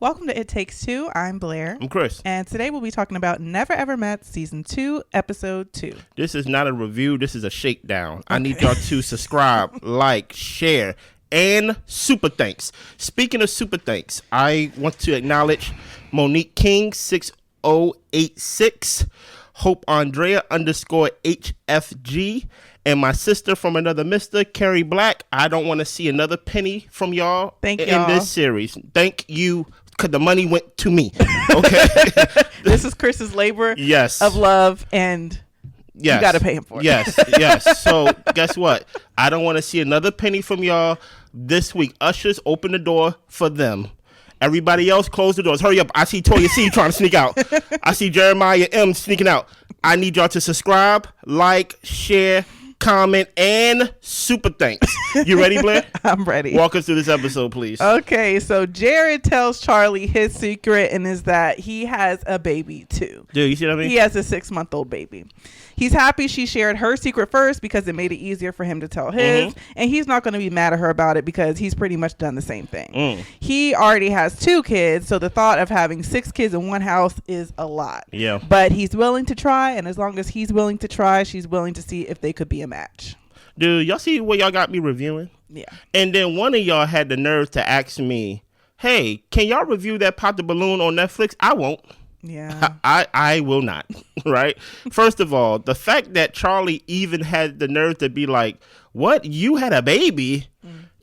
Welcome to It Takes Two. I'm Blair. I'm Chris. And today we'll be talking about Never Ever Met Season 2, Episode 2. This is not a review. This is a shakedown. Okay. I need y'all to subscribe, like, share, and super thanks. Speaking of super thanks, I want to acknowledge Monique King 6086, Hope Andrea _HFG, and my sister from another mister, Carrie Black. I don't want to see another penny from y'all in this series. Thank you, because the money went to me. Okay. This is Chris's labor of love, and you got to pay him for it. Yes. So guess what? I don't want to see another penny from y'all this week. Ushers, open the door for them. Everybody else, close the doors. Hurry up. I see Toya C trying to sneak out. I see Jeremiah M sneaking out. I need y'all to subscribe, like, share, comment, and super thanks. You ready, Blair? I'm ready. Walk us through this episode, please. Okay, so Jared tells Charlie his secret, and is that he has a baby too. Dude, you see what I mean? He has a 6-month-old baby. He's happy she shared her secret first because it made it easier for him to tell his, and he's not going to be mad at her about it because he's pretty much done the same thing. He already has 2 kids, so the thought of having 6 kids in one house is a lot. Yeah. But he's willing to try, and as long as he's willing to try, she's willing to see if they could be a match. Dude, y'all see what y'all got me reviewing? Yeah. And then one of y'all had the nerve to ask me, hey, can y'all review that Pop the Balloon on Netflix? I won't. Yeah. I will not. Right? First of all, the fact that Charlie even had the nerve to be like, what? You had a baby?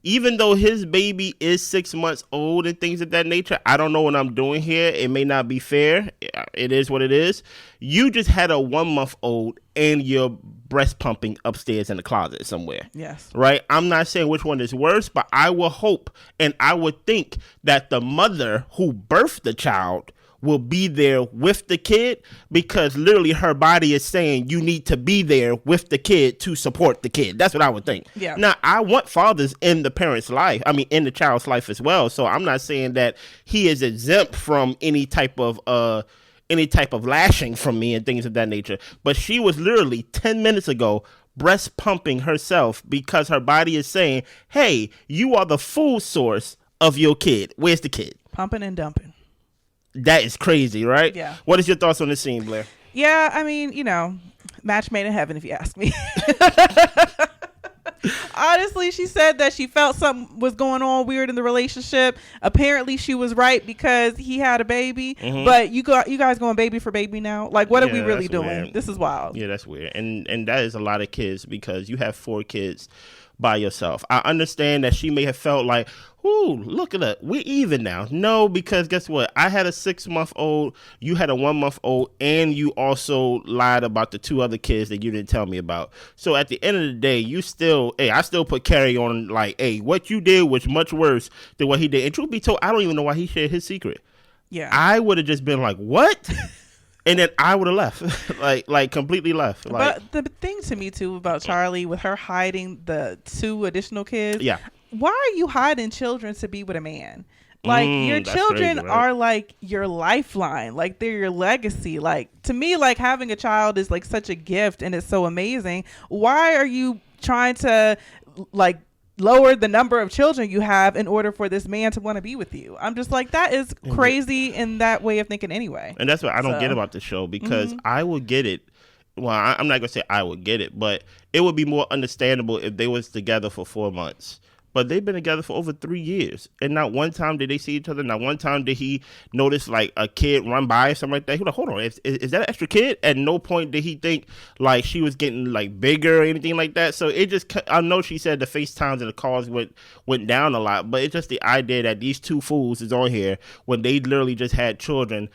Even though his baby is 6 months old and things of that nature, I don't know what I'm doing here. It may not be fair. It is what it is. You just had a 1-month-old and you're breast pumping upstairs in the closet somewhere. Yes. Right? I'm not saying which one is worse, but I will hope and I would think that the mother who birthed the child will be there with the kid, because literally her body is saying you need to be there with the kid to support the kid. That's what I would think. Yeah. Now, I want fathers in the parent's life. I mean, in the child's life as well. So I'm not saying that he is exempt from any type of lashing from me and things of that nature. But she was literally 10 minutes ago breast pumping herself because her body is saying, hey, you are the food source of your kid. Where's the kid? Pumping and dumping. That is crazy, right? Yeah. What is your thoughts on this scene, Blair? Yeah, I mean, match made in heaven, if you ask me. Honestly, she said that she felt something was going on weird in the relationship. Apparently, she was right because he had a baby. But you guys going baby for baby now? Like, what are we really doing? Weird. This is wild. Yeah, that's weird. And that is a lot of kids because you have 4 kids by yourself. I understand that she may have felt like, ooh, look at that, we're even now. No, because guess what? I had a 6-month-old, you had a 1-month-old, and you also lied about the 2 other kids that you didn't tell me about. So at the end of the day, I still put Carrie on like, hey, what you did was much worse than what he did. And truth be told, I don't even know why he shared his secret. Yeah. I would have just been like, what? And then I would have left, like completely left. But the thing to me too about Charlie, with her hiding the 2 additional kids, why are you hiding children to be with a man? Like, your children crazy, right? are like your lifeline, like they're your legacy. Like, to me, like having a child is like such a gift and it's so amazing. Why are you trying to like lower the number of children you have in order for this man to want to be with you? I'm just like, that is crazy in that way of thinking anyway. And that's what I don't get about the show, because I would get it. Well, I'm not going to say I would get it, but it would be more understandable if they was together for 4 months. But they've been together for over 3 years. And not one time did they see each other. Not one time did he notice like a kid run by or something like that. He was like, hold on, is that an extra kid? At no point did he think like she was getting like bigger or anything like that. So it just, I know she said the FaceTimes and the calls went down a lot. But it's just the idea that these 2 fools is on here when they literally just had children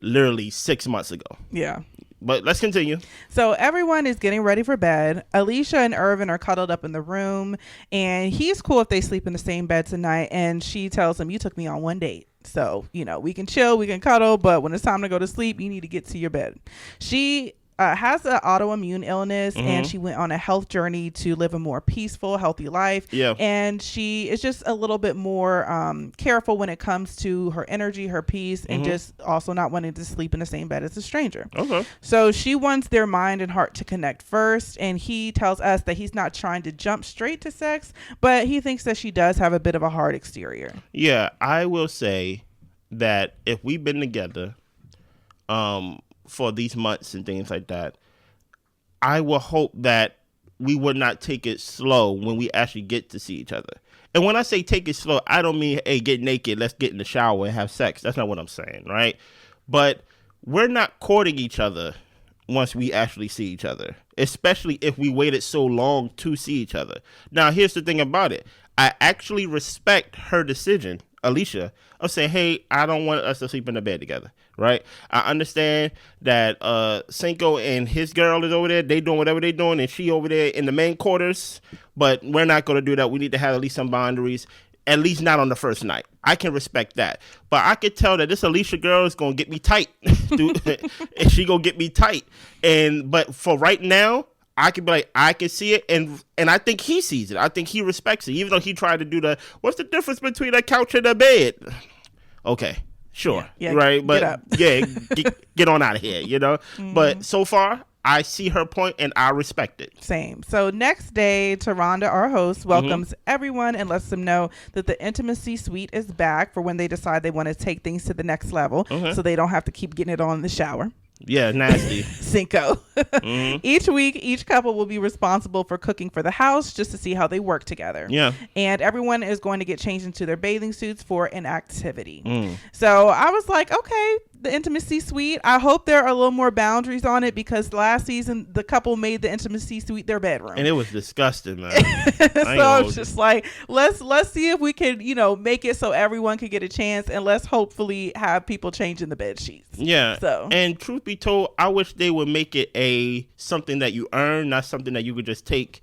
literally 6 months ago. Yeah. But let's continue. So everyone is getting ready for bed. Alicia and Irvin are cuddled up in the room, and he's cool if they sleep in the same bed tonight. And she tells him, you took me on 1 date. So, we can chill, we can cuddle, but when it's time to go to sleep, you need to get to your bed. She has an autoimmune illness, and she went on a health journey to live a more peaceful, healthy life. Yeah. And she is just a little bit more careful when it comes to her energy, her peace, and just also not wanting to sleep in the same bed as a stranger. Okay. So she wants their mind and heart to connect first, and he tells us that he's not trying to jump straight to sex, but he thinks that she does have a bit of a hard exterior. Yeah, I will say that if we've been together for these months and things like that, I will hope that we would not take it slow when we actually get to see each other. And when I say take it slow, I don't mean, hey, get naked, let's get in the shower and have sex. That's not what I'm saying, right? But we're not courting each other once we actually see each other, especially if we waited so long to see each other. Now, here's the thing about it. I actually respect her decision, Alicia, of saying, hey, I don't want us to sleep in the bed together, right? I understand that Cinco and his girl is over there. They doing whatever they doing, and she over there in the main quarters. But we're not going to do that. We need to have at least some boundaries, at least not on the first night. I can respect that. But I could tell that this Alicia girl is going to get me tight. And she going to get me tight. But for right now, I can be like, I can see it, and I think he sees it. I think he respects it, even though he tried to do what's the difference between a couch and a bed? Okay, sure, right, but get on out of here, Mm-hmm. But so far, I see her point, and I respect it. Same. So next day, Taronda, our host, welcomes everyone and lets them know that the intimacy suite is back for when they decide they want to take things to the next level, so they don't have to keep getting it on in the shower. Yeah, nasty. Cinco. Each week, each couple will be responsible for cooking for the house just to see how they work together. Yeah. And everyone is going to get changed into their bathing suits for an activity. So I was like, okay, the intimacy suite. I hope there are a little more boundaries on it, because last season the couple made the intimacy suite their bedroom. And it was disgusting, man. So I was just like, let's see if we can, make it so everyone can get a chance, and let's hopefully have people changing the bed sheets. Yeah. So, and truth be told, I wish they would make it something that you earn, not something that you could just take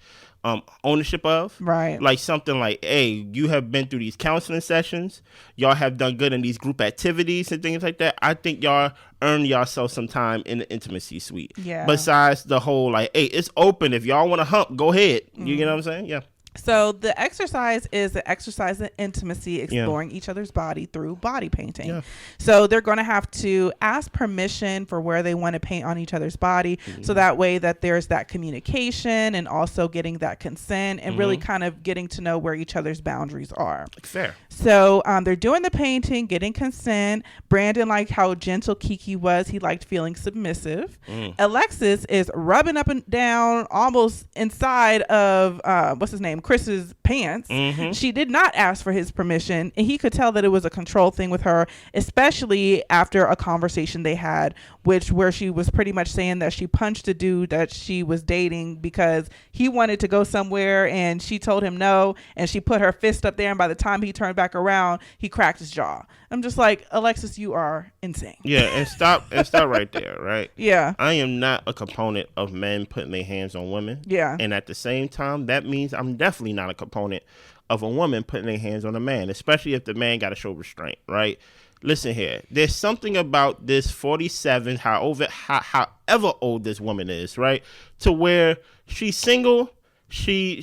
ownership of. Right. Like something like, hey, you have been through these counseling sessions, y'all have done good in these group activities and things like that. I think y'all earn yourself some time in the intimacy suite. Yeah. Besides the whole like, hey, it's open, if y'all want to hump, go ahead. You get what I'm saying? Yeah. So the exercise is an exercise in intimacy, exploring each other's body through body painting. Yeah. So they're going to have to ask permission for where they want to paint on each other's body. So that way that there's that communication, and also getting that consent, and really kind of getting to know where each other's boundaries are. Fair. So they're doing the painting, getting consent. Brandon liked how gentle Kiki was. He liked feeling submissive. Alexis is rubbing up and down almost inside of, what's his name? Chris's pants. She did not ask for his permission, and he could tell that it was a control thing with her, especially after a conversation they had, where she was pretty much saying that she punched a dude that she was dating because he wanted to go somewhere and she told him no, and she put her fist up there, and by the time he turned back around, he cracked his jaw. I'm just like, Alexis, you are insane. Yeah, and stop right there, right? Yeah. I am not a component of men putting their hands on women. Yeah. And at the same time, that means I'm definitely not a component of a woman putting their hands on a man, especially if the man got to show restraint, right? Listen here, there's something about this 47, however old this woman is, right? To where she's single, she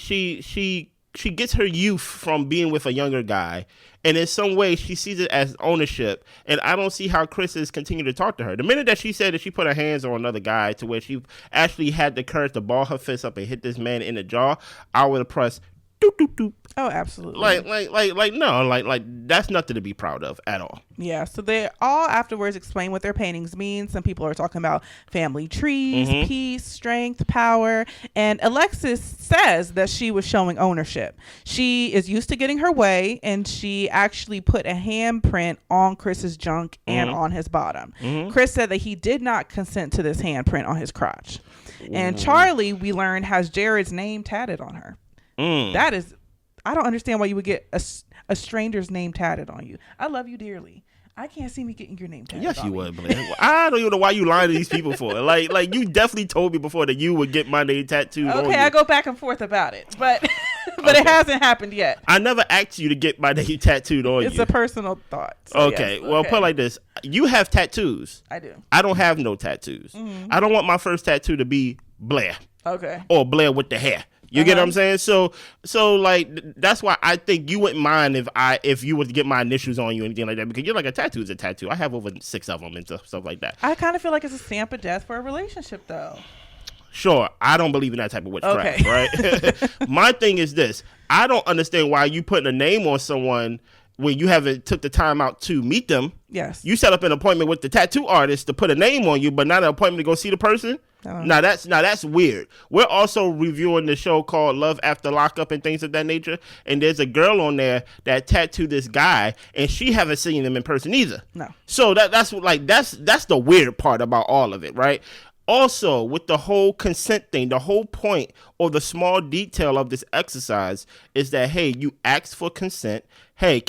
gets her youth from being with a younger guy, and in some way she sees it as ownership. And I don't see how Chris is continuing to talk to her. The minute that she said that she put her hands on another guy, to where she actually had the courage to ball her fist up and hit this man in the jaw, I would have pressed doop doop doop. Oh, absolutely. Like that's nothing to be proud of at all. Yeah. So they all afterwards explain what their paintings mean. Some people are talking about family trees, peace, strength, power. And Alexis says that she was showing ownership. She is used to getting her way, and she actually put a handprint on Chris's junk and on his bottom. Chris said that he did not consent to this handprint on his crotch. And Charlie, we learned, has Jared's name tatted on her. That is, I don't understand why you would get a stranger's name tatted on you. I love you dearly. I can't see me getting your name tatted. Yes, on you me. would, Blaine. I don't even know why you lying to these people for. Like you definitely told me before that you would get my name tattooed on you. Okay, I go back and forth about it, but it hasn't happened yet. I never asked you to get my name tattooed on you. It's a personal thought. So okay, well, put it like this. You have tattoos. I do. I don't have no tattoos. I don't want my first tattoo to be Blair. Okay. Or Blair with the hair. You get what I'm saying? So like that's why I think you wouldn't mind if you would get my initials on you or anything like that, because you're like, a tattoo is a tattoo. I have over 6 of them and stuff like that. I kind of feel like it's a stamp of death for a relationship, though. Sure, I don't believe in that type of witchcraft, right? My thing is this: I don't understand why you putting a name on someone when you haven't took the time out to meet them. Yes. You set up an appointment with the tattoo artist to put a name on you, but not an appointment to go see the person. Now that's weird. We're also reviewing the show called Love After Lockup and things of that nature. And there's a girl on there that tattooed this guy, and she haven't seen him in person either. No. So that's the weird part about all of it, right? Also, with the whole consent thing, the whole point or the small detail of this exercise is that, hey, you asked for consent. Hey,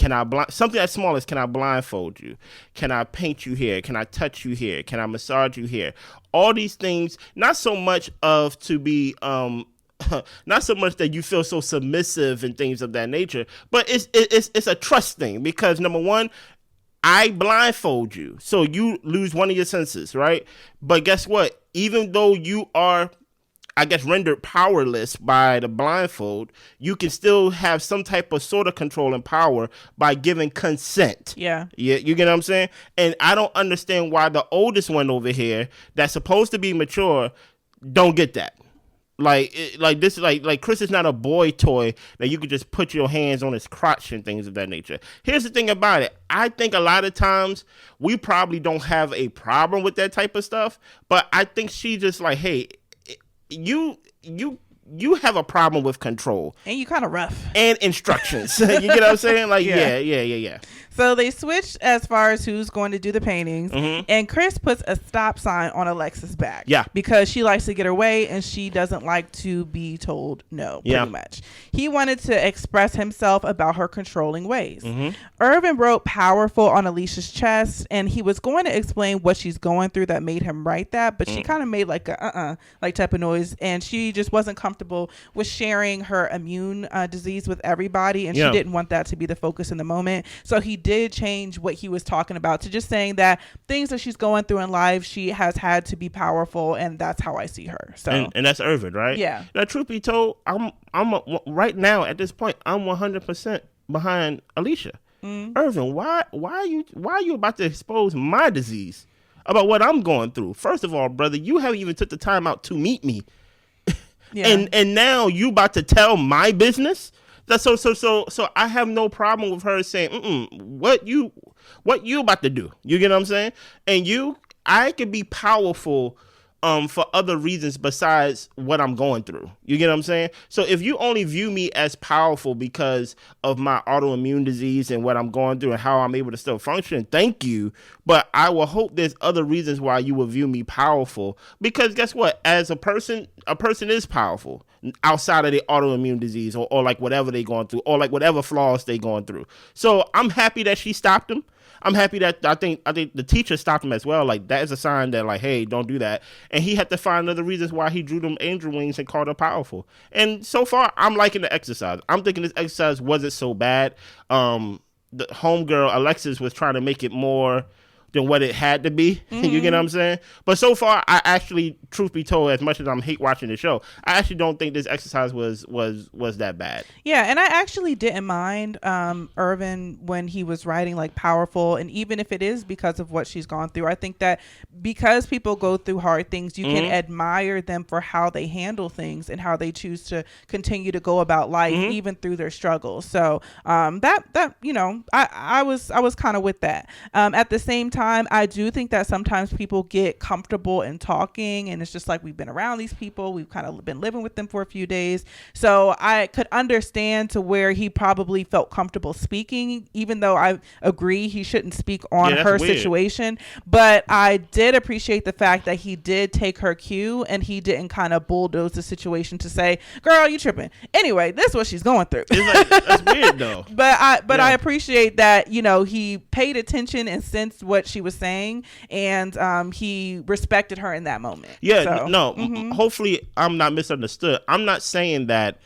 something as small as, can I blindfold you? Can I paint you here? Can I touch you here? Can I massage you here? All these things, not so much of to be, not so much that you feel so submissive and things of that nature, but it's a trust thing, because number one, I blindfold you, so you lose one of your senses, right? But guess what? Even though you are, I guess, rendered powerless by the blindfold, you can still have some type of sort of control and power by giving consent. Yeah. Yeah, you get what I'm saying? And I don't understand why the oldest one over here, that's supposed to be mature, don't get that. Like Chris is not a boy toy that you could just put your hands on his crotch and things of that nature. Here's the thing about it. I think a lot of times we probably don't have a problem with that type of stuff, but I think she just like, hey, you have a problem with control. And you kind of rough. And instructions. You get what I'm saying? Like, yeah. So they switched as far as who's going to do the paintings. Mm-hmm. And Chris puts a stop sign on Alexis' back. Yeah. Because she likes to get her way and she doesn't like to be told no, pretty much. He wanted to express himself about her controlling ways. Mm-hmm. Irvin wrote powerful on Alicia's chest, and he was going to explain what she's going through that made him write that, but she kind of made like a like type of noise, and she just wasn't comfortable with sharing her immune disease with everybody, and she didn't want that to be the focus in the moment. So he did change what he was talking about to just saying that things that she's going through in life, she has had to be powerful, and that's how I see her. So and that's Irvin, right? Yeah. Now, truth be told, I'm right now at this point, I'm 100% behind Alicia. Irvin, why are you about to expose my disease about what I'm going through? First of all, brother, you haven't even took the time out to meet me. Yeah. And now you about to tell my business? That's so I have no problem with her saying, what you about to do? You get what I'm saying? And I could be powerful for other reasons besides what I'm going through. You get what I'm saying? So if you only view me as powerful because of my autoimmune disease and what I'm going through and how I'm able to still function, thank you. But I will hope there's other reasons why you will view me powerful, because guess what? As a person is powerful outside of the autoimmune disease or like whatever they going through or like whatever flaws they going through. So I'm happy that she stopped him. I'm happy that I think the teacher stopped him as well. Like, that is a sign that, like, hey, don't do that. And he had to find other reasons why he drew them angel wings and called her powerful. And so far, I'm liking the exercise. I'm thinking this exercise wasn't so bad. The homegirl, Alexis, was trying to make it more than what it had to be. You get what I'm saying? But so far, I actually, truth be told, as much as I'm hate watching the show, I actually don't think this exercise was that bad. Yeah, and I actually didn't mind Irvin when he was writing like powerful, and even if it is because of what she's gone through, I think that because people go through hard things, you can admire them for how they handle things and how they choose to continue to go about life even through their struggles. So that you know, I was kind of with that. At the same time, I do think that sometimes people get comfortable in talking, and it's just like, we've been around these people, we've kind of been living with them for a few days, so I could understand to where he probably felt comfortable speaking, even though I agree he shouldn't speak on her situation. But I did appreciate the fact that he did take her cue and he didn't kind of bulldoze the situation to say, girl, you tripping. Anyway, this is what she's going through. It's like, that's weird though. But I appreciate that, you know, he paid attention and sensed what she was saying, and he respected her in that moment. Hopefully I'm not misunderstood. I'm not saying that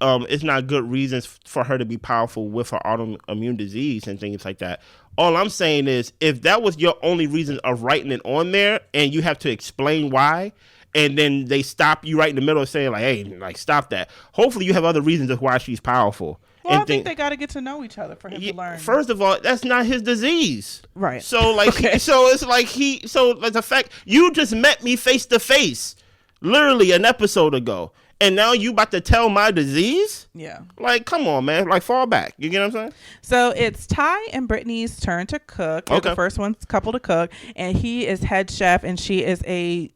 it's not good reasons for her to be powerful with her autoimmune disease and things like that. All I'm saying is, if that was your only reason of writing it on there and you have to explain why, and then they stop you right in the middle of saying like, hey, like, stop that. Hopefully you have other reasons of why she's powerful. Well, I think they got to get to know each other for him to learn. First of all, that's not his disease. Right. So, like, so it's like the fact you just met me face to face, literally an episode ago, And now you about to tell my disease? Yeah. Like, come on, man. Like, fall back. You get what I'm saying? So it's Ty and Brittany's turn to cook. They're the first couple to cook, and he is head chef, and she is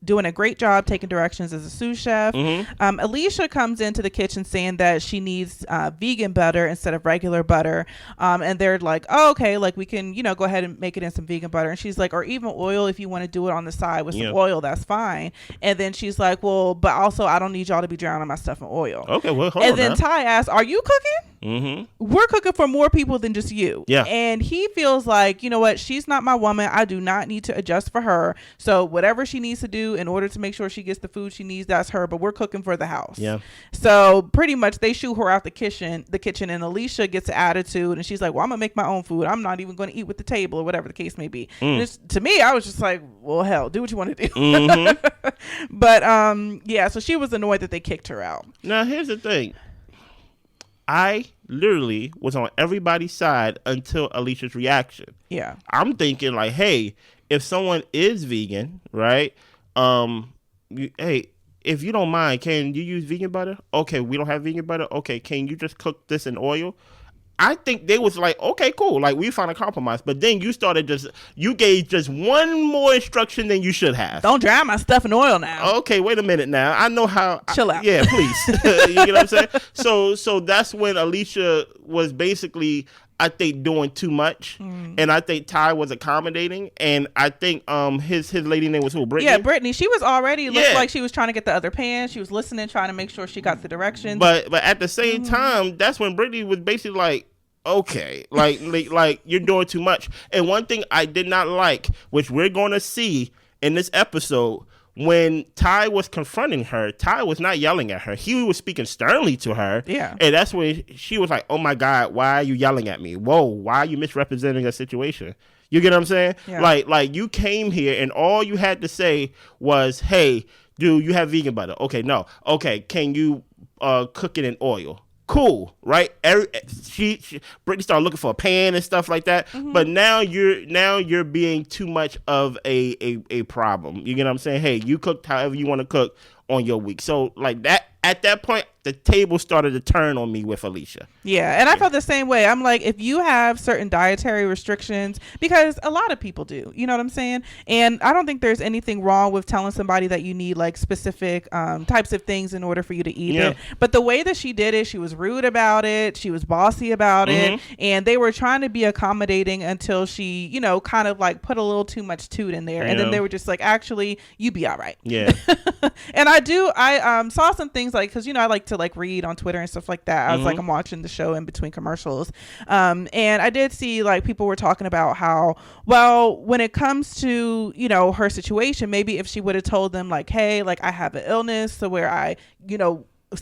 doing a great job taking directions as a sous chef. Alicia comes into the kitchen saying that she needs vegan butter instead of regular butter, and they're like, oh, okay, like we can, go ahead and make it in some vegan butter. And she's like, or even oil if you want to do it on the side with some oil, that's fine. And then she's like, well, but also I don't need y'all to be drowning my stuff in oil. Okay, well, hold on. And then Ty asks, are you cooking? We're cooking for more people than just you. Yeah. And he feels like, you know what, she's not my woman. I do not need to adjust for her. So whatever she needs to do in order to make sure she gets the food she needs, that's her. But we're cooking for the house. Yeah. So pretty much they shoot her out the kitchen, and Alicia gets an attitude, and she's like, well, I'm gonna make my own food. I'm not even going to eat with the table or whatever the case may be. To me, I was just like, well, hell, do what you want to do. But yeah, so she was annoyed that they kicked her out. Now here's the thing. I literally was on everybody's side until Alicia's reaction. Yeah. I'm thinking like, hey, if someone is vegan, right? Hey, if you don't mind, can you use vegan butter? Okay, we don't have vegan butter. Okay, can you just cook this in oil? I think they was like, okay, cool. Like, we found a compromise. But then you gave just one more instruction than you should have. Don't drown my stuff in oil now. Okay, wait a minute now. I know how. Chill out. Yeah, please. You get what I'm saying? So that's when Alicia was basically, I think, doing too much. And I think Ty was accommodating. And I think his lady name was who? Brittany? Yeah, Brittany. She was already looked like she was trying to get the other pan. She was listening, trying to make sure she got the directions. But at the same time, that's when Brittany was basically like, okay, like you're doing too much. And one thing I did not like, which we're going to see in this episode, when Ty was confronting her, Ty was not yelling at her. He was speaking sternly to her. Yeah. And that's when she was like, oh my God, why are you yelling at me? Whoa, why are you misrepresenting a situation? You get what I'm saying? Yeah. Like you came here and all you had to say was, hey, do you have vegan butter? Okay, no. Okay, can you cook it in oil? Cool, right? Brittany started looking for a pan and stuff like that. But now you're being too much of a problem. You get what I'm saying? Hey, you cooked however you want to cook on your week. So like that, at that point, the table started to turn on me with Alicia. Yeah, and I felt the same way. I'm like, if you have certain dietary restrictions, because a lot of people do, you know what I'm saying? And I don't think there's anything wrong with telling somebody that you need like specific types of things in order for you to eat it. But the way that she did it, she was rude about it. She was bossy about it. And they were trying to be accommodating until she, kind of like put a little too much toot in there. And then they were just like, actually, you be all right. Yeah. And I saw some things like, because, I like to like read on Twitter and stuff like that. I was like, I'm watching the show in between commercials. And I did see like people were talking about how, well, when it comes to, her situation, maybe if she would have told them like, hey, like I have an illness so where I,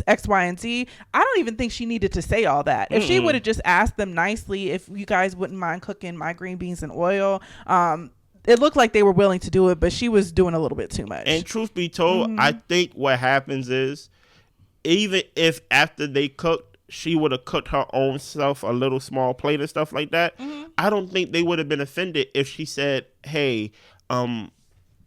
X, Y, and Z. I don't even think she needed to say all that. If she would have just asked them nicely, if you guys wouldn't mind cooking my green beans in oil, it looked like they were willing to do it, but she was doing a little bit too much. And truth be told, I think what happens is, even if after they cooked, she would have cooked her own self a little small plate and stuff like that, I don't think they would have been offended if she said, hey,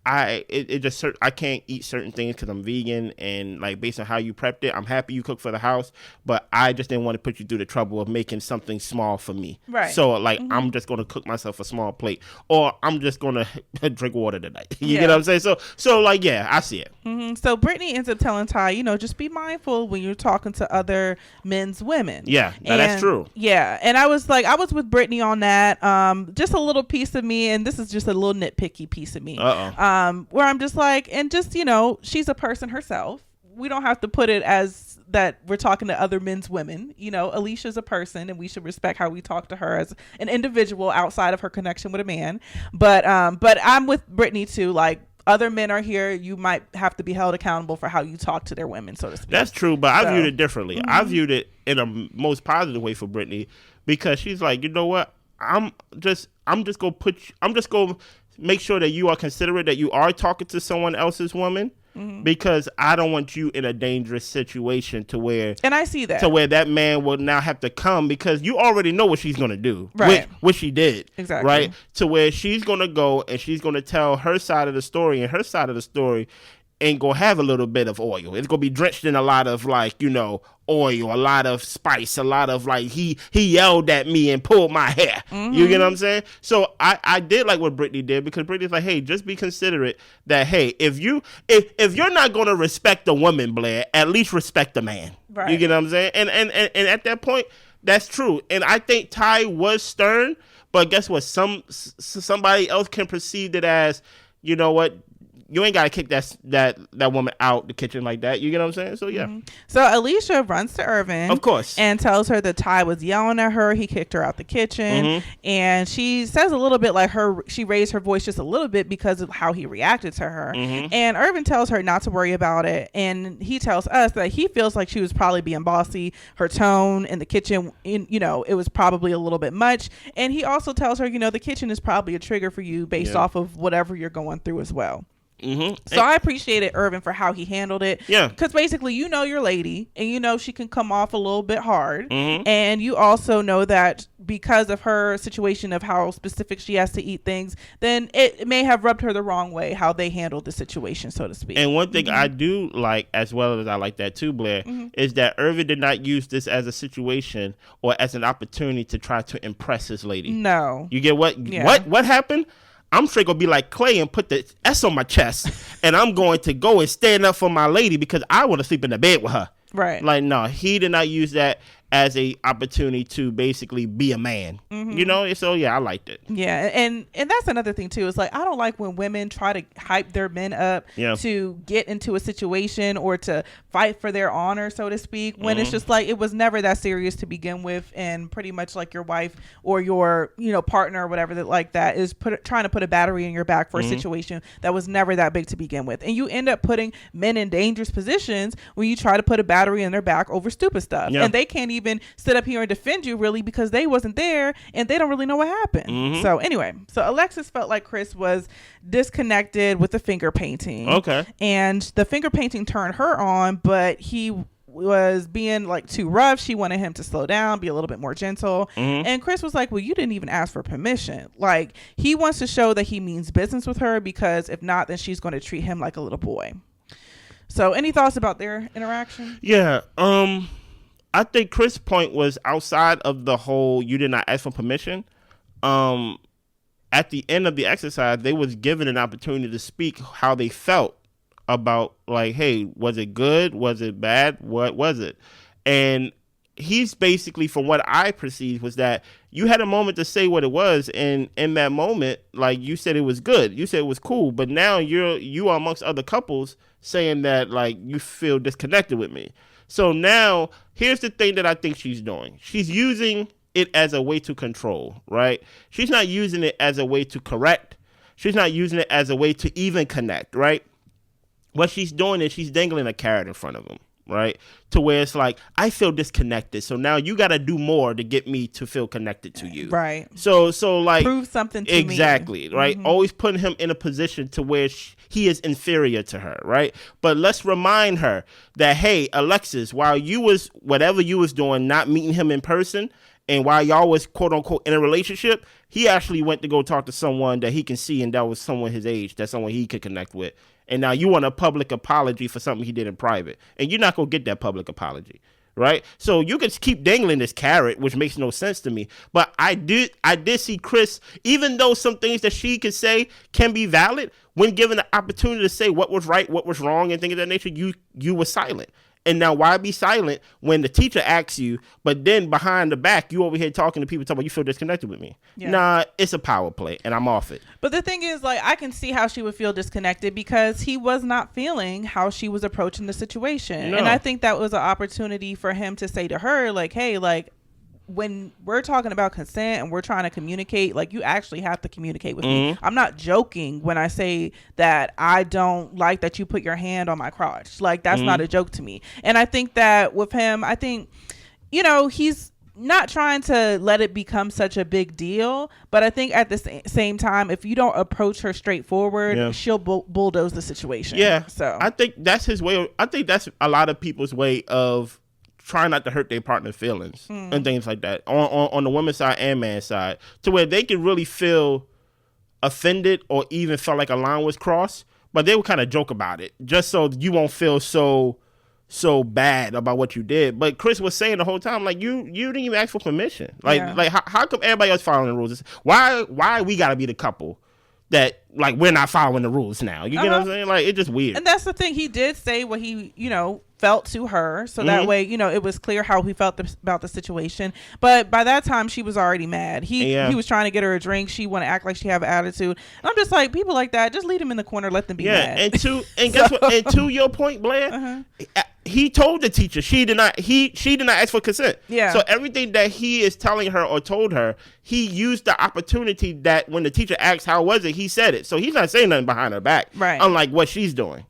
I can't eat certain things because I'm vegan, and like based on how you prepped it, I'm happy you cook for the house, but I just didn't want to put you through the trouble of making something small for me. Right. So like I'm just gonna cook myself a small plate, or I'm just gonna drink water tonight. You get what I'm saying? So like I see it. So Brittany ends up telling Ty, just be mindful when you're talking to other men's women. Yeah, that's true. Yeah, and I was with Brittany on that. Just a little piece of me, and this is just a little nitpicky piece of me. Where I'm just like, and just, she's a person herself. We don't have to put it as that we're talking to other men's women. Alicia's a person, and we should respect how we talk to her as an individual outside of her connection with a man. But I'm with Brittany too. Like, other men are here. You might have to be held accountable for how you talk to their women, so to speak. That's true, but I viewed it differently. I viewed it in a most positive way for Brittany, because she's like, you know what? I'm just gonna make sure that you are considerate that you are talking to someone else's woman, because I don't want you in a dangerous situation to where, and I see that, to where that man will now have to come, because you already know what she's going to do, right? Which she did, exactly, right? To where she's going to go and she's going to tell her side of the story, and her side of the story ain't gonna have a little bit of oil. It's gonna be drenched in a lot of like, oil, a lot of spice, a lot of like he yelled at me and pulled my hair. You get what I'm saying? So I did like what Brittany did, because Brittany's like, hey, just be considerate that, hey, if you're not gonna respect a woman, Blair, at least respect a man. Right. You get what I'm saying? And at that point, that's true. And I think Ty was stern, but guess what? Somebody else can perceive it as, you know what? You ain't got to kick that woman out the kitchen like that. You get what I'm saying? So, yeah. So, Alicia runs to Irvin. Of course. And tells her that Ty was yelling at her. He kicked her out the kitchen. And she says a little bit like she raised her voice just a little bit because of how he reacted to her. And Irvin tells her not to worry about it. And he tells us that he feels like she was probably being bossy. Her tone in the kitchen, it was probably a little bit much. And he also tells her, the kitchen is probably a trigger for you based off of whatever you're going through as well. So I appreciated Irvin for how he handled it. Yeah. Because basically, your lady, and she can come off a little bit hard. And you also know that because of her situation of how specific she has to eat things, then it may have rubbed her the wrong way how they handled the situation, so to speak. And one thing I do like, as well as I like that too, Blair, is that Irvin did not use this as a situation or as an opportunity to try to impress his lady. No. You get what? Yeah. What happened? I'm straight gonna be like Clay and put the S on my chest, and I'm going to go and stand up for my lady because I want to sleep in the bed with her. Right. Like, no, he did not use that as a opportunity to basically be a man. So yeah, I liked it. Yeah, and that's another thing too. It's like, I don't like when women try to hype their men up to get into a situation or to fight for their honor, so to speak, when it's just like, it was never that serious to begin with, and pretty much like your wife or your partner or whatever that is trying to put a battery in your back for a situation that was never that big to begin with, and you end up putting men in dangerous positions when you try to put a battery in their back over stupid stuff, and they can't even sit up here and defend you really because they wasn't there and they don't really know what happened. So anyway, Alexis felt like Chris was disconnected with the finger painting. Okay. And the finger painting turned her on, but he was being like too rough. She wanted him to slow down, be a little bit more gentle. And Chris was like, well, you didn't even ask for permission. Like, he wants to show that he means business with her, because if not, then she's going to treat him like a little boy. So any thoughts about their interaction? Yeah. I think Chris' point was outside of the whole you did not ask for permission. At the end of the exercise, they was given an opportunity to speak how they felt about, like, hey, was it good? Was it bad? What was it? And he's basically, from what I perceived, was that you had a moment to say what it was, and in that moment, like, you said it was good, you said it was cool, but now you are amongst other couples saying that, like, you feel disconnected with me. So now, here's the thing that I think she's doing. She's using it as a way to control, right? She's not using it as a way to correct. She's not using it as a way to even connect, right? What she's doing is she's dangling a carrot in front of him, right? To where it's like, I feel disconnected, so now you got to do more to get me to feel connected to you. Right. So like, prove something to me. Exactly, right? Always putting him in a position to where he is inferior to her, right? But let's remind her that, hey, Alexis, while whatever you was doing, not meeting him in person, and while y'all was quote unquote in a relationship, he actually went to go talk to someone that he can see, and that was someone his age, that's someone he could connect with. And now you want a public apology for something he did in private, and you're not gonna get that public apology, right? So you can keep dangling this carrot, which makes no sense to me. But I did see Chris, even though some things that she could say can be valid, when given the opportunity to say what was right, what was wrong, and things of that nature, you were silent. And now why be silent when the teacher asks you, but then behind the back, you over here talking to people talking about you feel disconnected with me? Yeah. Nah, it's a power play, and I'm off it. But the thing is, like, I can see how she would feel disconnected because he was not feeling how she was approaching the situation. No. And I think that was an opportunity for him to say to her, like, hey, like, when we're talking about consent and we're trying to communicate, like, you actually have to communicate with me. I'm not joking when I say that I don't like that you put your hand on my crotch. Like, that's not a joke to me. And I think that with him, I think, he's not trying to let it become such a big deal, but I think at the same time, if you don't approach her straightforward, she'll bulldoze the situation. Yeah. So I think that's his way. I think that's a lot of people's way of trying not to hurt their partner's feelings and things like that on the women's side and man's side, to where they can really feel offended or even felt like a line was crossed but they would kind of joke about it just so you won't feel so bad about what you did. But Chris was saying the whole time, like, you didn't even ask for permission. Like how come everybody else following the rules? Why we gotta be the couple that, like, we're not following the rules now? You get what I'm saying? Like, it's just weird. And that's the thing. He did say what he, felt to her. So that way, it was clear how he felt about the situation. But by that time, she was already mad. He was trying to get her a drink. She want to act like she have an attitude. And I'm just like, people like that, just leave them in the corner, let them be mad. Guess what? And to your point, Blair, he told the teacher she did not ask for consent. Yeah. So everything that he is telling her or told her, he used the opportunity that when the teacher asked how was it, he said it. So he's not saying nothing behind her back. Right. Unlike what she's doing.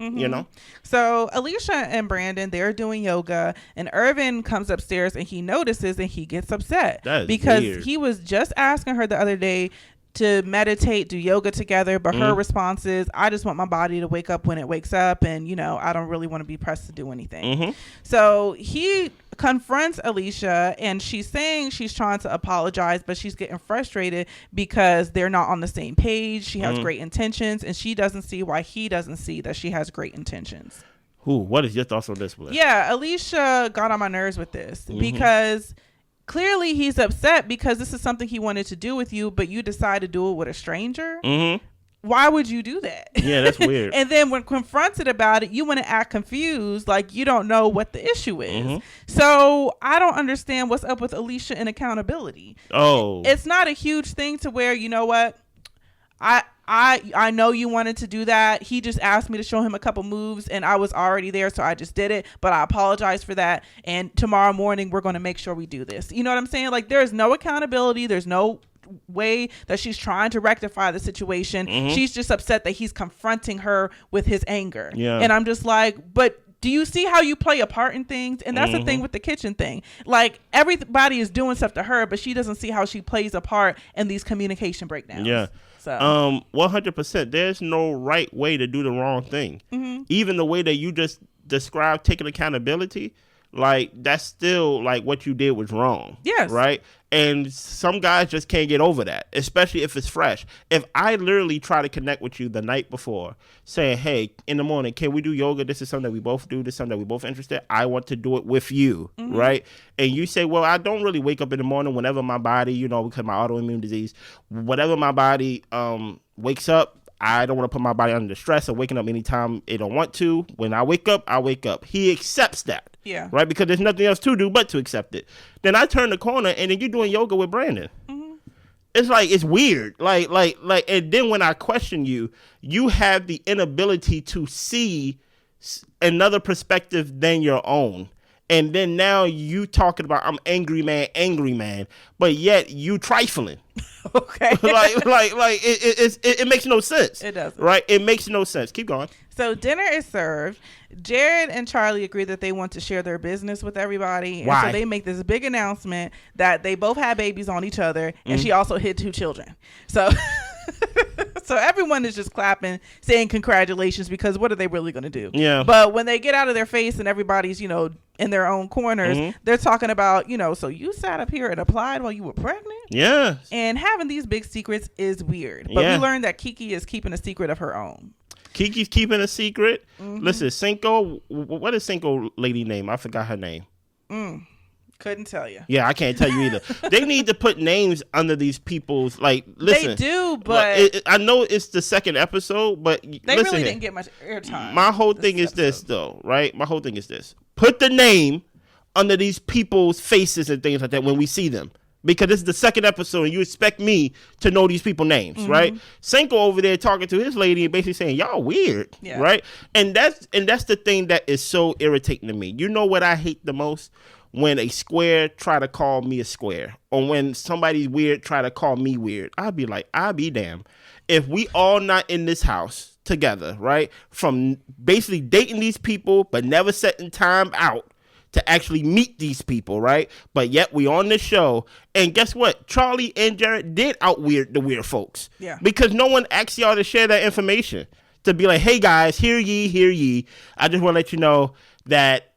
So Alicia and Brandon, they're doing yoga, and Irvin comes upstairs and he notices and he gets upset because weird. He was just asking her the other day to meditate, do yoga together, but her response is, I just want my body to wake up when it wakes up, and I don't really want to be pressed to do anything. So he confronts Alicia, and she's saying she's trying to apologize, but she's getting frustrated because they're not on the same page. She has great intentions, and she doesn't see why he doesn't see that she has great intentions. What is your thoughts on this, Blair? Yeah, Alicia got on my nerves with this because clearly he's upset because this is something he wanted to do with you, but you decide to do it with a stranger. Why would you do that? Yeah, that's weird. And then when confronted about it, you want to act confused, like you don't know what the issue is. So I don't understand what's up with Alicia and accountability. It's not a huge thing to where, you know what, I know you wanted to do that. He just asked me to show him a couple moves and I was already there, so I just did it, but I apologize for that, and tomorrow morning we're going to make sure we do this. You know what I'm saying? Like, there's no accountability. There's no way that she's trying to rectify the situation. She's just upset that he's confronting her with his anger. And I'm just like, but do you see how you play a part in things? And that's the thing with the kitchen thing. Like, everybody is doing stuff to her, but she doesn't see how she plays a part in these communication breakdowns. Yeah. So 100%. There's no right way to do the wrong thing. Even the way that you just described taking accountability, like, that's still like what you did was wrong. Yes. Right. And some guys just can't get over that, especially if it's fresh. If I literally try to connect with you the night before, saying, hey, in the morning, can we do yoga? This is something that we both do. This is something that we both interested. I want to do it with you. Right. And you say, well, I don't really wake up in the morning whenever my body, because my autoimmune disease, whatever my body wakes up, I don't want to put my body under stress of waking up anytime it don't want to. When I wake up, I wake up. He accepts that. Yeah. Right? Because there's nothing else to do but to accept it. Then I turn the corner and then you're doing yoga with Brandon. It's like, it's weird. Like, and then when I question you, you have the inability to see another perspective than your own. And then now you talking about I'm angry man, but yet you trifling. Okay. it makes no sense. It doesn't. Right? It makes no sense. Keep going. So dinner is served. Jared and Charlie agree that they want to share their business with everybody. Why? And so they make this big announcement that they both had babies on each other, and she also had 2 children. So so everyone is just clapping, saying congratulations, because what are they really going to do? Yeah. But when they get out of their face and everybody's, in their own corners, they're talking about, so you sat up here and applied while you were pregnant? Yeah. And having these big secrets is weird. But we learned that Kiki is keeping a secret of her own. Kiki's keeping a secret. Listen, Cinco, what is Cinco lady name? I forgot her name. Couldn't tell you. Yeah, I can't tell you either. They need to put names under these people's, like, listen. They do, but I know it's the second episode, but they really didn't get much airtime. My whole thing is this, though, right? My whole thing is this. Put the name under these people's faces and things like that when we see them. Because this is the second episode and you expect me to know these people's names, right? Senko over there talking to his lady and basically saying, y'all weird, right? And that's the thing that is so irritating to me. You know what I hate the most? When a square try to call me a square, or when somebody's weird try to call me weird. I'll be like, I'll be damned. If we all not in this house together, right? From basically dating these people, but never setting time out to actually meet these people, right? But yet we on this show, and guess what? Charlie and Jared did out weird the weird folks. Yeah. Because no one asked y'all to share that information. To be like, hey guys, hear ye. I just want to let you know that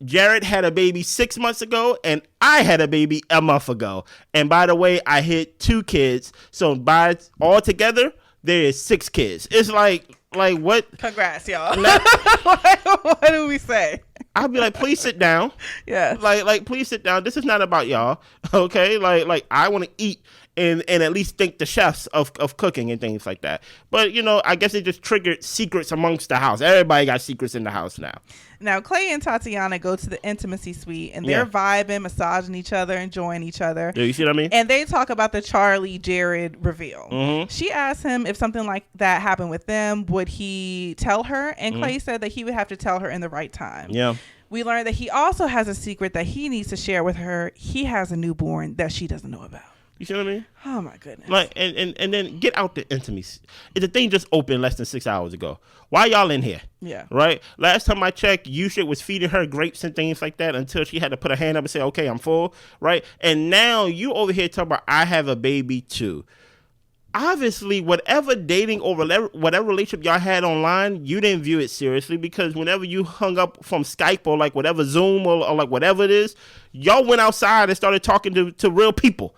Jared had a baby 6 months ago, and I had a baby a month ago. And by the way, I hit 2 kids. So by all together, there is 6 kids. It's like, Like what? Congrats, y'all. What do we say? I'd be like, please sit down. Yeah. Like please sit down. This is not about y'all. Okay. Like I want to eat and at least thank the chefs of cooking and things like that. But I guess it just triggered secrets amongst the house. Everybody got secrets in the house now. Now, Clay and Tatiana go to the intimacy suite, and they're vibing, massaging each other, enjoying each other. Yeah, you see what I mean? And they talk about the Charlie Jared reveal. Mm-hmm. She asked him if something like that happened with them, would he tell her? And Clay said that he would have to tell her in the right time. Yeah. We learned that he also has a secret that he needs to share with her. He has a newborn that she doesn't know about. You see what I mean? Oh my goodness! Like and then get out the intimacy. The thing just opened less than 6 hours ago. Why y'all in here? Yeah. Right. Last time I checked, Yusha was feeding her grapes and things like that until she had to put her hand up and say, "Okay, I'm full." Right. And now you over here talking about I have a baby too. Obviously, whatever dating or whatever relationship y'all had online, you didn't view it seriously because whenever you hung up from Skype or like whatever Zoom or like whatever it is, y'all went outside and started talking to real people.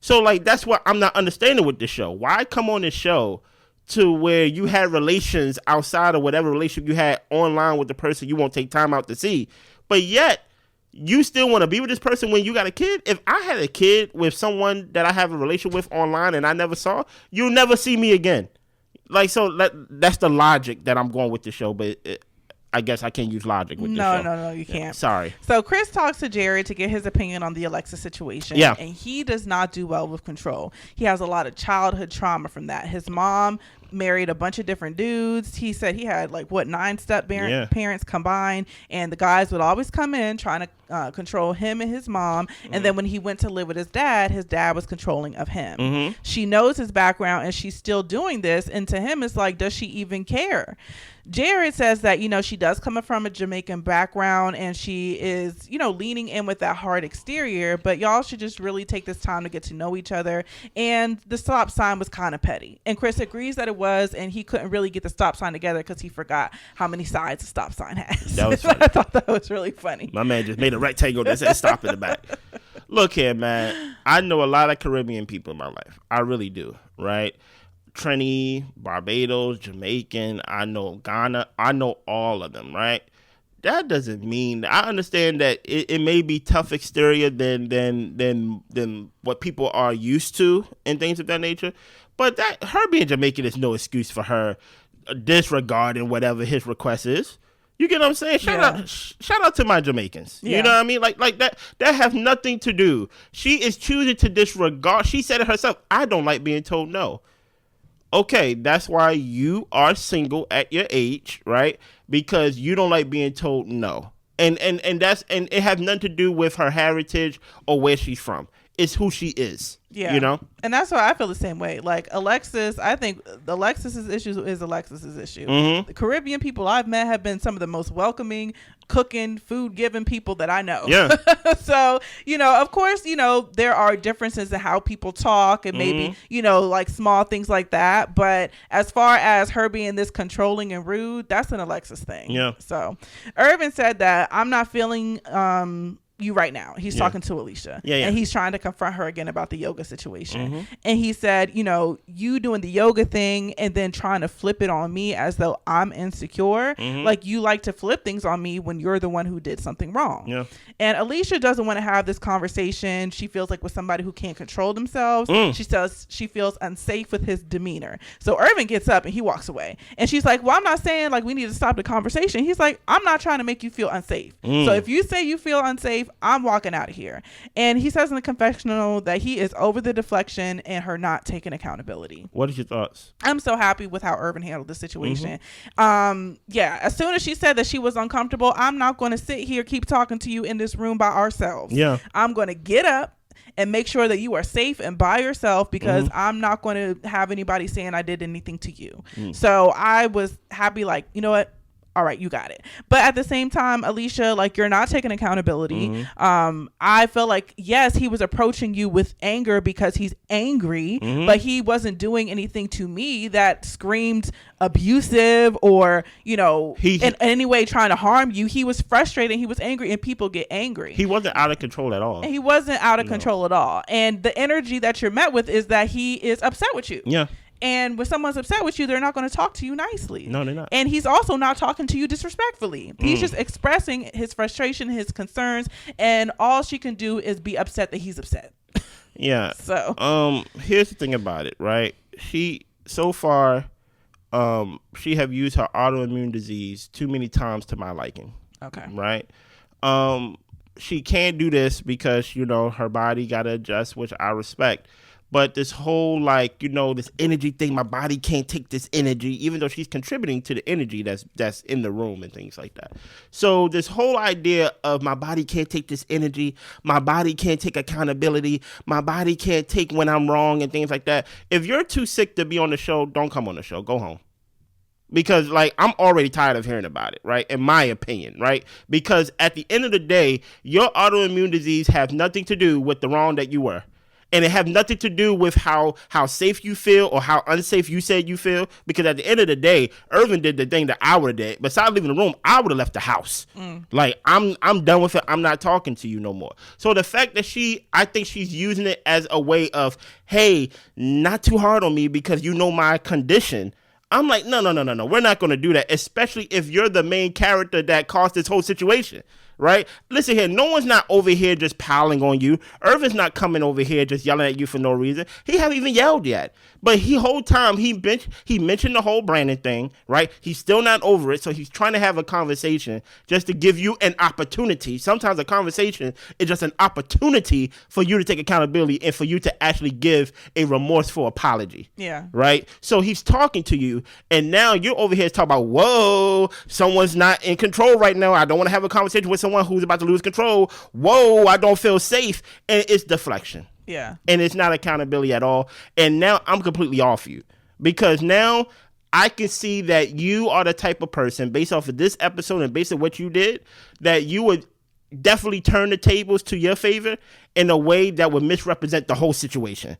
So, like, that's what I'm not understanding with this show. Why come on this show to where you had relations outside of whatever relationship you had online with the person you won't take time out to see, but yet you still want to be with this person when you got a kid? If I had a kid with someone that I have a relationship with online and I never saw, you'll never see me again. Like, so that's the logic that I'm going with the show, but I guess I can't use logic with this show. No, you can't. Sorry. So Chris talks to Jared to get his opinion on the Alexis situation. Yeah. And he does not do well with control. He has a lot of childhood trauma from that. His mom married a bunch of different dudes. He said he had 9 parents combined, and the guys would always come in trying to control him and his mom. And then when he went to live with his dad was controlling of him. She knows his background and she's still doing this, and to him it's like, does she even care? Jared says that she does come from a Jamaican background and she is leaning in with that hard exterior, but y'all should just really take this time to get to know each other. And the stop sign was kind of petty, and Chris agrees that it was, and he couldn't really get the stop sign together because he forgot how many sides the stop sign has. That was funny. I thought that was really funny. My man just made a rectangle that said stop in the back. Look here, man, I know a lot of Caribbean people in my life. I really do, right? Trini, Barbados, Jamaican, I know Ghana, I know all of them, right? That doesn't mean, I understand that it may be tough exterior than what people are used to and things of that nature, but that her being Jamaican is no excuse for her disregarding whatever his request is. You get what I'm saying? Shout out to my Jamaicans. Yeah. You know what I mean? Like that has nothing to do. She is choosing to disregard. She said it herself. I don't like being told no. Okay, that's why you are single at your age, right? Because you don't like being told no. And it has nothing to do with her heritage or where she's from. It's who she is. Yeah. And that's why I feel the same way. Like Alexis, I think Alexis's issue is Alexis's issue. The Caribbean people I've met have been some of the most welcoming, cooking, food giving people that I know. Yeah. So, of course, there are differences in how people talk and maybe, small things like that. But as far as her being this controlling and rude, that's an Alexis thing. Yeah. So Irvin said that I'm not feeling you right now. He's talking to Alicia. Yeah. And he's trying to confront her again about the yoga situation. And he said, you doing the yoga thing and then trying to flip it on me as though I'm insecure. Like you like to flip things on me when you're the one who did something wrong. Yeah. And Alicia doesn't want to have this conversation. She feels like with somebody who can't control themselves. She says she feels unsafe with his demeanor. So Irvin gets up and he walks away. And she's like, well, I'm not saying we need to stop the conversation. He's like, I'm not trying to make you feel unsafe. So if you say you feel unsafe, I'm walking out of here. And he says in the confessional that he is over the deflection and her not taking accountability. What is your thoughts? I'm so happy with how Irvin handled the situation. As soon as she said that she was uncomfortable, I'm not going to sit here keep talking to you in this room by ourselves. Yeah. I'm going to get up and make sure that you are safe and by yourself because I'm not going to have anybody saying I did anything to you. So I was happy, you know what? All right, you got it. But at the same time, Alicia, you're not taking accountability. I feel like, yes, he was approaching you with anger because he's angry, but he wasn't doing anything to me that screamed abusive or, in any way trying to harm you. He was frustrated. He was angry, and people get angry. He wasn't out of control at all. He wasn't out of control at all. And the energy that you're met with is that he is upset with you. Yeah. And when someone's upset with you, they're not going to talk to you nicely. No, they're not. And he's also not talking to you disrespectfully. He's just expressing his frustration, his concerns, and all she can do is be upset that he's upset. Yeah. So, here's the thing about it, right? She so far, she have used her autoimmune disease too many times to my liking. okay. Right. She can't do this because, you know, her body got to adjust, which I respect. But this whole, like, you know, this energy thing, my body can't take this energy, even though she's contributing to the energy that's in the room and things like that. So this whole idea of my body can't take this energy, my body can't take accountability, my body can't take when I'm wrong and things like that. If you're too sick to be on the show, don't come on the show. Go home. Because, like, I'm already tired of hearing about it, right? In my opinion, right? Because at the end of the day, your autoimmune disease has nothing to do with the wrong that you were. And it have nothing to do with how safe you feel or how unsafe you said you feel. Because at the end of the day, Irvin did the thing that I would have did. Besides leaving the room, I would have left the house. Like, I'm done with it. I'm not talking to you no more. So the fact that I think she's using it as a way of, hey, not too hard on me because you know my condition. I'm like, no. We're not going to do that, especially if you're the main character that caused this whole situation, right? Listen here, no one's not over here just piling on you. Irvin's not coming over here just yelling at you for no reason. He haven't even yelled yet. But whole time he mentioned the whole Brandon thing, right? He's still not over it, so he's trying to have a conversation just to give you an opportunity. Sometimes a conversation is just an opportunity for you to take accountability and for you to actually give a remorseful apology. Yeah. Right? So he's talking to you, and now you're over here talking about, whoa, someone's not in control right now. I don't want to have a conversation with someone who's about to lose control. Whoa, I don't feel safe. And it's deflection. Yeah. And it's not accountability at all. And now I'm completely off you because now I can see that you are the type of person based off of this episode and based on what you did that you would definitely turn the tables to your favor in a way that would misrepresent the whole situation.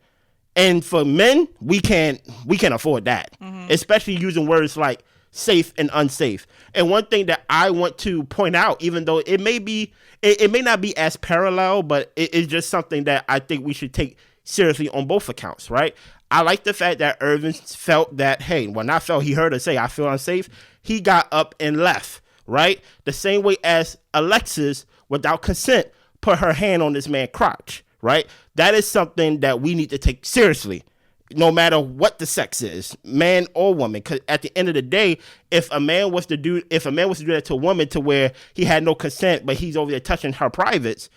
And for men, we can't afford that, especially using words like safe and unsafe. And one thing that I want to point out, even though it may not be as parallel, but it is just something that I think we should take seriously on both accounts, right? I like the fact that Irvin felt that, hey, he heard her say, I feel unsafe. He got up and left, right? The same way as Alexis, without consent, put her hand on this man's crotch, right? That is something that we need to take seriously, no matter what the sex is, man or woman. Because at the end of the day, if a man was to do that to a woman to where he had no consent, but he's over there touching her privates,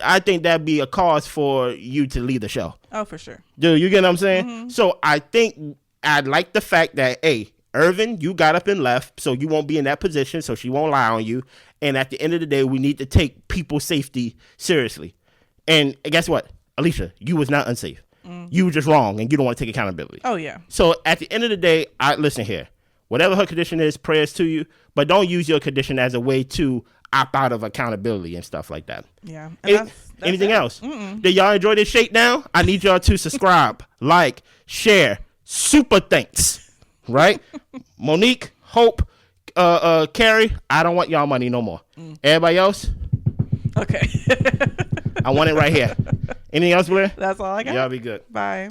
I think that'd be a cause for you to leave the show. Oh, for sure. Do you get what I'm saying? So I think I like the fact that, hey, Irvin, you got up and left, so you won't be in that position, so she won't lie on you. And at the end of the day, we need to take people's safety seriously. And guess what? Alicia, you was not unsafe. You were just wrong, and you don't want to take accountability. Oh, yeah. So at the end of the day, listen here. Whatever her condition is, prayers to you, but don't use your condition as a way to opt out of accountability and stuff like that. Yeah. Anything else? Did y'all enjoy this shakedown? I need y'all to subscribe, like, share. Super thanks. Right? Monique, Hope, Carrie, I don't want y'all money no more. Everybody else? Okay. I want it right here. Anything else, Blair? That's all I got. Y'all be good. Bye.